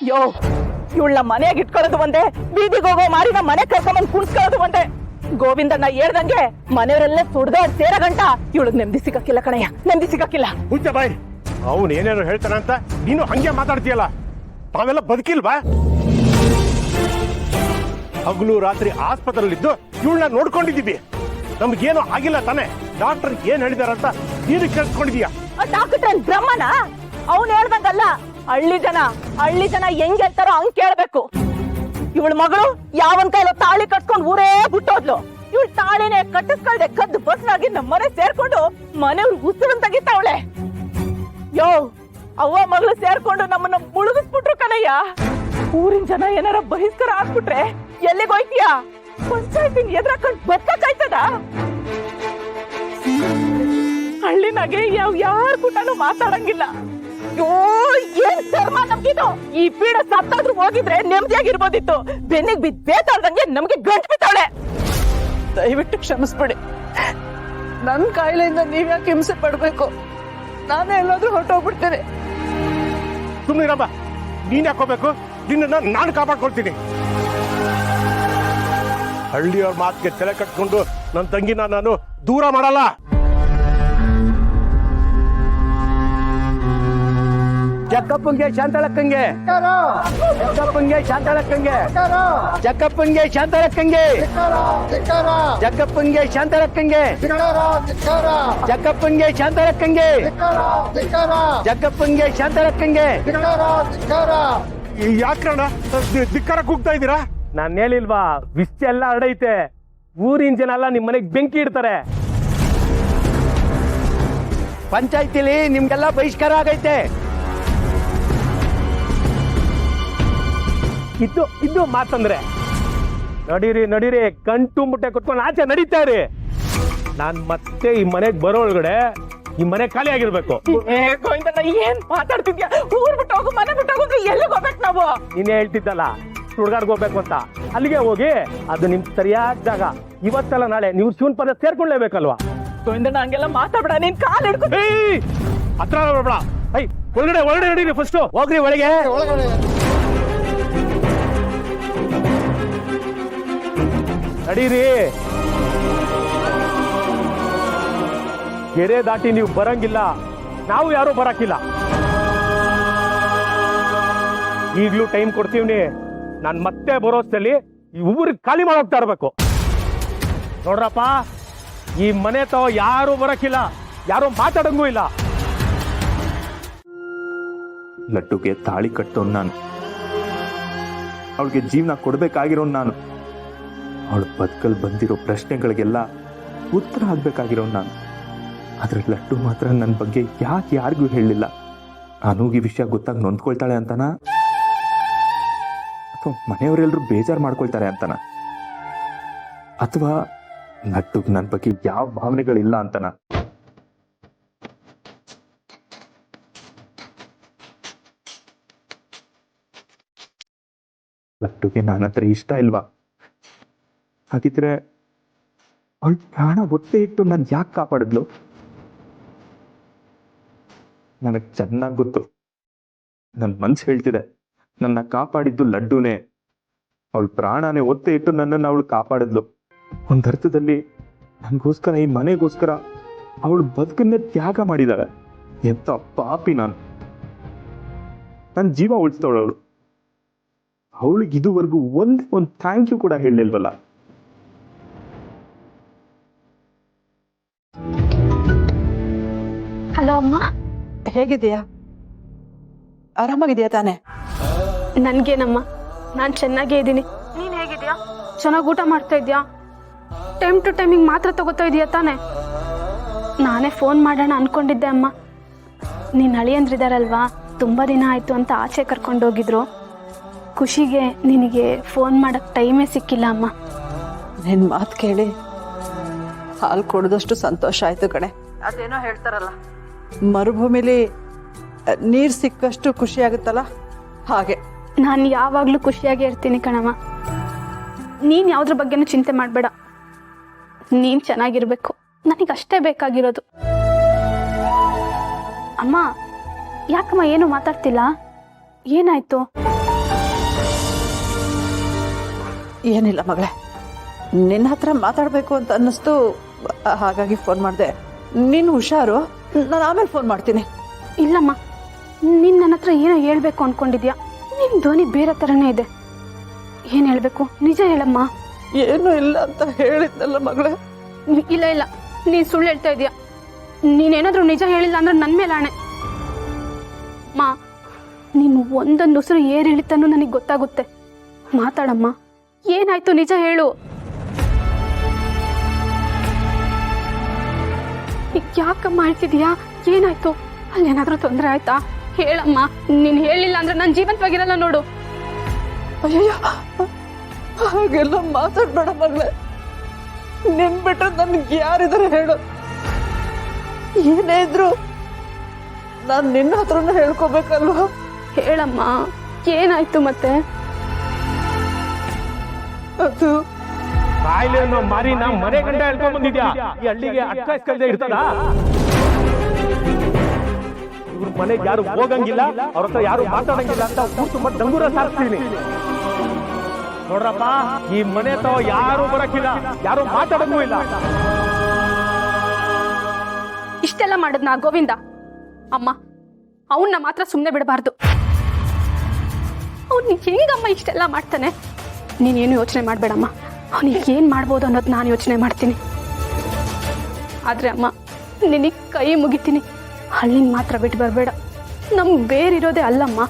ಯೋ ಇವಳ ಮನೆಯಾಗ ಇಟ್ಕೊಳ್ಳೋದು ಒಂದೇ, ಬೀದಿಗೆ ಹೋಗೋ ಮಾರಿನ ಮನೆ ಕರ್ಕೊಂಬಂದ್ ಕುಣ್ಸ್ಕೊಳ್ಳೋದು ಒಂದೇ. ಗೋವಿಂದಣ್ಣ ಹೇಳ್ದಂಗೆ ಮನೆಯವರೆಲ್ಲ ಸುಡ್ದಾಡ್ ಸೇರ ಗಂಟ ಇವಳಿಗೆ ನೆಮ್ಮದಿ ಸಿಗಕ್ಕಿಲ್ಲ ಕಣಯ್ಯ, ನೆಮ್ಮದಿ ಸಿಗಕ್ಕಿಲ್ಲ. ಹುಚ್ಚ ಬಾಯ್, ಅವನು ಏನೇನು ಹೇಳ್ತಾನಂತ ನೀನು ಹಂಗೆ ಮಾತಾಡ್ತೀಯಲ್ಲ. ನಾವೆಲ್ಲ ಬದುಕಿಲ್ವಾ? ಹಗಲು ರಾತ್ರಿ ಆಸ್ಪತ್ರೆಯಲ್ಲಿದ್ದು ಇವಳನ್ನ ನೋಡ್ಕೊಂಡಿದ್ದೀವಿ. ನಮ್ಗೇನು ಆಗಿಲ್ಲ ತಾನೆ? ಡಾಕ್ಟರ್ ಏನ್ ಹೇಳಿದಾರಂತ ನೀನು ಕೇಳ್ಕೊಂಡಿದೀಯ? ಡಾಕ್ಟರ್ ಬ್ರಹ್ಮನ ಅವ್ನು ಹೇಳ್ದಂಗಲ್ಲ, ಹಳ್ಳಿ ಜನ ಹೆಂಗ್ ಹೇಳ್ತಾರೋ ಹಂಗ್ ಕೇಳ್ಬೇಕು. ಇವಳ ಮಗಳು ಯಾವನ್ ಕೈಲೋ ತಾಳಿ ಕಟ್ಕೊಂಡು ಊರೇ ಬಿಟ್ಟೋದ್ಲು. ಇವಳು ತಾಳಿನೇ ಕಟ್ಟಿಸ್ಕೊಳ್ದೆ ಕದ್ದು ಬಸ್ನಾಗಿ ನಮ್ಮ ಮನೆ ಸೇರ್ಕೊಂಡು ಮನೆಯವ್ರು ಉಸಿರು ತೆಗಿತಾವಳೆ. ಯೋ ಅವ್ವ ಮಗಳು ಸೇರ್ಕೊಂಡು ನಮ್ಮನ್ನ ಮುಳುಗಿಸ್ಬಿಟ್ರು ಕಣಯ್ಯ. ಊರಿನ ಜನ ಏನಾರ ಬಹಿಷ್ಕಾರ ಆಗ್ಬಿಟ್ರೆ ಎಲ್ಲಿಗೋಯ್ತೀಯ? ಪಂಚಾಯತಿನ ಎದ್ರಾಕೊಂಡ್ ಬದುಕಾಯ್ತದ? ಹಳ್ಳಿನಾಗೆ ಯಾರ ಕೂಟನೂ ಮಾತಾಡಂಗಿಲ್ಲ. ಏನ್ ಧರ್ಮ ನಮ್ಗಿದು? ಈ ಪೀಡ ಸತ್ತಾದ್ರೂ ಹೋಗಿದ್ರೆ ನೆಮ್ಮದಿಯಾಗಿರ್ಬೋದಿತ್ತು. ಬೆನ್ನಿಗೆ ಬಿದ್ದು ಬೇತಾಡ್ದಂಗೆ ನಮ್ಗೆ ಗಂಟು ಬಿದ್ದಾಳೆ. ದಯವಿಟ್ಟು ಕ್ಷಮಿಸ್ಬಿಡಿ. ನನ್ ಕಾಯಿಲೆಯಿಂದ ನೀವ್ಯಾಕೆ ಹಿಂಸೆ ಪಡ್ಬೇಕು? ನಾನೇ ಎಲ್ಲಾದ್ರೂ ಹೊರಟೋಗ್ಬಿಡ್ತೇನೆ. ಸುಮ್ಮನಿರಮ್ಮ, ನೀನ್ ಯಾಕೋಬೇಕು? ನಿನ್ನ ನಾನು ಕಾಪಾಡ್ಕೊಳ್ತೀನಿ. ಹಳ್ಳಿಯವ್ರ ಮಾತಿಗೆ ತಲೆ ಕಟ್ಕೊಂಡು ನನ್ನ ತಂಗಿನ ನಾನು ದೂರ ಮಾಡಲ್ಲ. ಜಕ್ಕಪ್ಪಂಗೆ ಶಾಂತಳಕ್ಕಂಗೆ, ಜಕ್ಕಪ್ಪಂಗೆ ಶಾಂತಳಕ್ಕಂಗೆ, ಜಕ್ಕಪ್ಪಂಗೆ ಶಾಂತಳಕ್ಕಂಗೆ, ಜಕ್ಕಪ್ಪಂಗೆ ಶಾಂತಳಕ್ಕಂಗೆ, ಜಕ್ಕಪ್ಪಂಗೆ ಶಾಂತಳಕ್ಕಂಗೆ, ಜಕ್ಕಪ್ಪಂಗೆ ಶಾಂತಳಕ್ಕಂಗೆ. ಯಾಕಣ್ಣ ಧಿಕ್ಕಾರ ಕೂಗ್ತಾ ಇದ್ದೀರಾ? ನಾನು ಹೇಳಿಲ್ವಾ, ವಿಷ ಎಲ್ಲ ಹರಡೈತೆ. ಊರಿನ ಜನ ಎಲ್ಲ ನಿಮ್ ಮನೆಗೆ ಬೆಂಕಿ ಇಡ್ತಾರೆ. ಪಂಚಾಯತಿಲಿ ನಿಮ್ಗೆಲ್ಲ ಬಹಿಷ್ಕಾರ ಆಗೈತೆ. ಇದು ಮಾತಂದ್ರೆ ನಡೀರಿ ಗಂಟು ಮುಟ್ಟೆ ಕೊಟ್ಕೊಂಡು ಆಚೆ ನಡೀತಾ ಇರಿ. ನಾನ್ ಮತ್ತೆ ಈ ಮನೆಗ್ ಬರೋ ಒಳಗಡೆ ಈ ಮನೆ ಖಾಲಿ ಆಗಿರ್ಬೇಕು. ಏನ್ ಮಾತಾಡ್ತಿದ್ಯಾ? ಊರ್ ಬಿಟ್ಟು ಹೋಗು, ಮನೆ ಬಿಟ್ಟು ಹೋಗು, ಎಲ್ಲಿಗೆ ಹೋಗ್ಬೇಕು ನಾವು? ನೀನೇ ಹೇಳ್ತಿದ್ದಲ್ಲ ಸುಡ್ಗಾಡ್ಗೆ ಹೋಗ್ಬೇಕು ಅಂತ, ಅಲ್ಲಿಗೆ ಹೋಗಿ. ಅದು ನಿಮ್ ಸರಿಯಾದ ಜಾಗ. ಇವತ್ತಲ್ಲ ನಾಳೆ ನೀವು ಶಿವನ್ ಪದ ಸೇರ್ಕೊಳ್ಳೇಬೇಕಲ್ವಾ? ಗೋವಿಂದಣ್ಣ ಹಂಗೆಲ್ಲ ಮಾತಾಡ್ಬೇಡ, ನೀನ್ ಕಾಲ್ ಹಿಡ್ಕೊಂಡು ಹತ್ರ ಬರ್ಬೇಡ. ಒಳಗಡೆ ನಡೀರಿ, ಫಸ್ಟ್ ಹೋಗ್ರಿ ಒಳಗೆ. ನಡೀರಿ. ಕೆರೆ ದಾಟಿ ನೀವು ಬರಂಗಿಲ್ಲ, ನಾವು ಯಾರು ಬರಕ್ಕಿಲ್ಲ. ಈಗ್ಲೂ ಟೈಮ್ ಕೊಡ್ತೀವಿ. ನಾನ್ ಮತ್ತೆ ಬರೋಷ್ಟಲ್ಲಿ ಈ ಊರಿಗೆ ಖಾಲಿ ಮಾಡೋಗ್ತಾ ಇರ್ಬೇಕು. ನೋಡ್ರಪ್ಪ, ಈ ಮನೆ ತಾವ ಯಾರು ಬರಕ್ಕಿಲ್ಲ, ಯಾರು ಮಾತಾಡಂಗೂ ಇಲ್ಲ. ಲಡ್ಡುಗೆ ತಾಳಿ ಕಟ್ಟೋನ್ ನಾನು, ಅವಳಿಗೆ ಜೀವನ ಕೊಡ್ಬೇಕಾಗಿರೋ ನಾನು, ಅವಳು ಬದುಕಲ್ ಬಂದಿರೋ ಪ್ರಶ್ನೆಗಳಿಗೆಲ್ಲ ಉತ್ತರ ಆಗ್ಬೇಕಾಗಿರೋ ನಾನು. ಆದ್ರೆ ಲಡ್ಡು ಮಾತ್ರ ನನ್ನ ಬಗ್ಗೆ ಯಾಕೆ ಯಾರಿಗೂ ಹೇಳಲಿಲ್ಲ. ಅನೂಗಿ ವಿಷಯ ಗೊತ್ತಾಗಿ ನೊಂದ್ಕೊಳ್ತಾಳೆ ಅಂತನಾ, ಅಥವಾ ಮನೆಯವರೆಲ್ಲರೂ ಬೇಜಾರು ಮಾಡ್ಕೊಳ್ತಾರೆ ಅಂತನಾ, ಅಥವಾ ಲಡ್ಡುಗ್ ನನ್ನ ಬಗ್ಗೆ ಯಾವ ಭಾವನೆಗಳಿಲ್ಲ ಅಂತನಾ? ಲಡ್ಡುಗೆ ನನ್ನ ಹತ್ರ ಇಷ್ಟ ಇಲ್ವಾ? ಹಾಗಿದ್ರೆ ಅವಳು ಪ್ರಾಣ ಒತ್ತೆ ಇಟ್ಟು ನಾನು ಯಾಕೆ ಕಾಪಾಡಿದ್ಲು? ನನಗೆ ಚೆನ್ನಾಗಿ ಗೊತ್ತು. ನನ್ನ ಮನ್ಸು ಹೇಳ್ತಿದೆ, ನನ್ನ ಕಾಪಾಡಿದ್ದು ಲಡ್ಡುನೇ. ಅವಳು ಪ್ರಾಣನೇ ಒತ್ತೆ ಇಟ್ಟು ನನ್ನನ್ನು ಅವಳು ಕಾಪಾಡಿದ್ಲು. ಒಂದರ್ಥದಲ್ಲಿ ನನಗೋಸ್ಕರ, ಈ ಮನೆಗೋಸ್ಕರ ಅವಳು ಬದುಕನ್ನೇ ತ್ಯಾಗ ಮಾಡಿದಾಳೆ. ಎಂತ ಪಾಪಿ ನಾನು. ನನ್ನ ಜೀವ ಉಳಿಸ್ತವಳು. ಅವಳಿಗೆ ಇದುವರೆಗೂ ಒಂದು ಥ್ಯಾಂಕ್ ಯು ಕೂಡ ಹೇಳಲಿಲ್ವಲ್ಲ. ಹಲೋ ಅಮ್ಮ, ಹೇಗಿದೆಯಾ? ಆರಾಮಾಗಿದೆಯಾ ತಾನೆ? ನನ್ಗೇನಮ್ಮ, ನಾನು ಚೆನ್ನಾಗೇ ಇದ್ದೀನಿ. ನೀನ್ ಹೇಗಿದ್ಯಾ? ಚೆನ್ನಾಗಿ ಊಟ ಮಾಡ್ತಾ ಇದ್ಯಾ? ಟೈಮ್ ಟು ಟೈಮಿಗೆ ಮಾತ್ರ ತಗೋತಾ ಇದೀಯಾ ತಾನೆ? ನಾನೇ ಫೋನ್ ಮಾಡೋಣ ಅನ್ಕೊಂಡಿದ್ದೆ ಅಮ್ಮ. ನೀನ್ ಅಳಿಯಂದ್ರಿದಾರಲ್ವಾ, ತುಂಬಾ ದಿನ ಆಯ್ತು ಅಂತ ಆಚೆ ಕರ್ಕೊಂಡೋಗಿದ್ರು. ಖುಷಿಗೆ ನಿನಗೆ ಫೋನ್ ಮಾಡಕ್ ಟೈಮೇ ಸಿಕ್ಕಿಲ್ಲ ಅಮ್ಮ. ನಿನ್ ಮಾತು ಕೇಳಿ ಹಾಲು ಕೊಡದಷ್ಟು ಸಂತೋಷ ಆಯ್ತು ಕಣೆ. ಅದೇನೋ ಹೇಳ್ತಾರಲ್ಲ, ಮರುಭೂಮಿಲಿ ನೀರ್ ಸಿಕ್ಕಷ್ಟು ಖುಷಿ ಆಗುತ್ತಲ್ಲ, ಹಾಗೆ. ನಾನು ಯಾವಾಗ್ಲೂ ಖುಷಿಯಾಗಿ ಇರ್ತೀನಿ ಕಣಮ್ಮ. ನೀನ್ ಯಾವ್ದ್ರ ಬಗ್ಗೆನೂ ಚಿಂತೆ ಮಾಡ್ಬೇಡ. ನೀನ್ ಚೆನ್ನಾಗಿರ್ಬೇಕು, ನನಗಷ್ಟೇ ಬೇಕಾಗಿರೋದು. ಅಮ್ಮ, ಯಾಕಮ್ಮ ಏನು ಮಾತಾಡ್ತಿಲ್ಲ? ಏನಾಯ್ತು? ಏನಿಲ್ಲ ಮಗಳೇ, ನಿನ್ನ ಹತ್ರ ಮಾತಾಡಬೇಕು ಅಂತ ಅನ್ನಿಸ್ತು, ಹಾಗಾಗಿ ಫೋನ್ ಮಾಡಿದೆ. ನೀನು ಹುಷಾರು, ನಾನು ಆಮೇಲೆ ಫೋನ್ ಮಾಡ್ತೀನಿ. ಇಲ್ಲಮ್ಮ, ನೀನು ನನ್ನ ಹತ್ರ ಏನೋ ಹೇಳ್ಬೇಕು ಅನ್ಕೊಂಡಿದ್ಯಾ. ನಿನ್ನ ಧ್ವನಿ ಬೇರೆ ಥರನೇ ಇದೆ. ಏನು ಹೇಳಬೇಕು, ನಿಜ ಹೇಳಮ್ಮ. ಏನೂ ಇಲ್ಲ ಅಂತ ಹೇಳಿದ್ನಲ್ಲ ಮಗಳೇ. ಇಲ್ಲ ಇಲ್ಲ, ನೀನು ಸುಳ್ಳು ಹೇಳ್ತಾ ಇದೀಯ. ನೀನೇನಾದರೂ ನಿಜ ಹೇಳಿಲ್ಲ ಅಂದ್ರೆ ನನ್ನ ಮೇಲೆ ಆಣೆ. ಮಾ, ನೀನು ಒಂದೊಂದು ಉಸಿರು ಏರು ಹೇಳಿತನೂ ನನಗೆ ಗೊತ್ತಾಗುತ್ತೆ. ಮಾತಾಡಮ್ಮ, ಏನಾಯ್ತು ನಿಜ ಹೇಳು. ಯಾಕಮ್ಮ ಹೇಳ್ತಿದೀಯಾ? ಏನಾಯ್ತು? ಅಲ್ಲೇನಾದ್ರೂ ತೊಂದರೆ ಆಯ್ತಾ? ಹೇಳಮ್ಮ. ನೀನು ಹೇಳಿಲ್ಲ ಅಂದ್ರೆ ನಾನು ಜೀವಂತವಾಗಿರಲ್ಲ ನೋಡು. ಅಯ್ಯಯ್ಯೋ, ಹಾಗೆಲ್ಲ ಮಾತಾಡ್ಬೇಡ ಮಗಳೇ. ನಿನ್ ಬಿಟ್ರೆ ನನ್ಗೆ ಯಾರಿದಾರೆ ಹೇಳು? ಏನೇ ಇದ್ರು ನಾನು ನಿನ್ನ ಹತ್ರನೇ ಹೇಳ್ಕೋಬೇಕಲ್ವಾ? ಹೇಳಮ್ಮ, ಏನಾಯ್ತು ಮತ್ತೆ? ಅದು ಕಾಯಿಲೆ ಅನ್ನೋ ಮಾರಿನ ಮನೆ ಗಂಡ ಹೇಳ್ಕೊಂಡ್ ಬಂದಿದ್ಯಾ? ಈ ಹಳ್ಳಿಗೆ ಅಟ್ಕಾಯಿಸ್ಕಲ್ದೆ ಇರ್ತದ? ಇವ್ರ ಮನೆಗೆ ಯಾರು ಹೋಗಂಗಿಲ್ಲ, ಅವ್ರ ಹತ್ರ ಯಾರು ಮಾತಾಡಂಗಿಲ್ಲ ಅಂತ ಊರು ತುಂಬಾ ಡಂಗೂರ ಸಾರಿಸ್ತೀನಿ. ನೋಡ್ರಪ್ಪ, ಈ ಮನೆ ತಾವ ಯಾರು ಬರಕಿಲ್ಲ, ಯಾರು ಮಾತಾಡಂಗೂ ಇಲ್ಲ. ಇಷ್ಟೆಲ್ಲ ಮಾಡದ್ನ ಗೋವಿಂದ? ಅಮ್ಮ, ಅವನ್ನ ಮಾತ್ರ ಸುಮ್ಮನೆ ಬಿಡಬಾರ್ದು. ಅವ್ನು ಹೆಂಗಮ್ಮ ಇಷ್ಟೆಲ್ಲ ಮಾಡ್ತಾನೆ? ನೀನೇನು ಯೋಚನೆ ಮಾಡಬೇಡಮ್ಮ. ಅವನಿಗೆ ಏನು ಮಾಡ್ಬೋದು ಅನ್ನೋದು ನಾನು ಯೋಚನೆ ಮಾಡ್ತೀನಿ. ಆದರೆ ಅಮ್ಮ, ನಿನಗೆ ಕೈ ಮುಗಿತೀನಿ, ಹಳ್ಳಿನ ಮಾತ್ರ ಬಿಟ್ಟು ಬರಬೇಡ. ನಮ್ಗೆ ಬೇರಿರೋದೇ ಅಲ್ಲಮ್ಮ.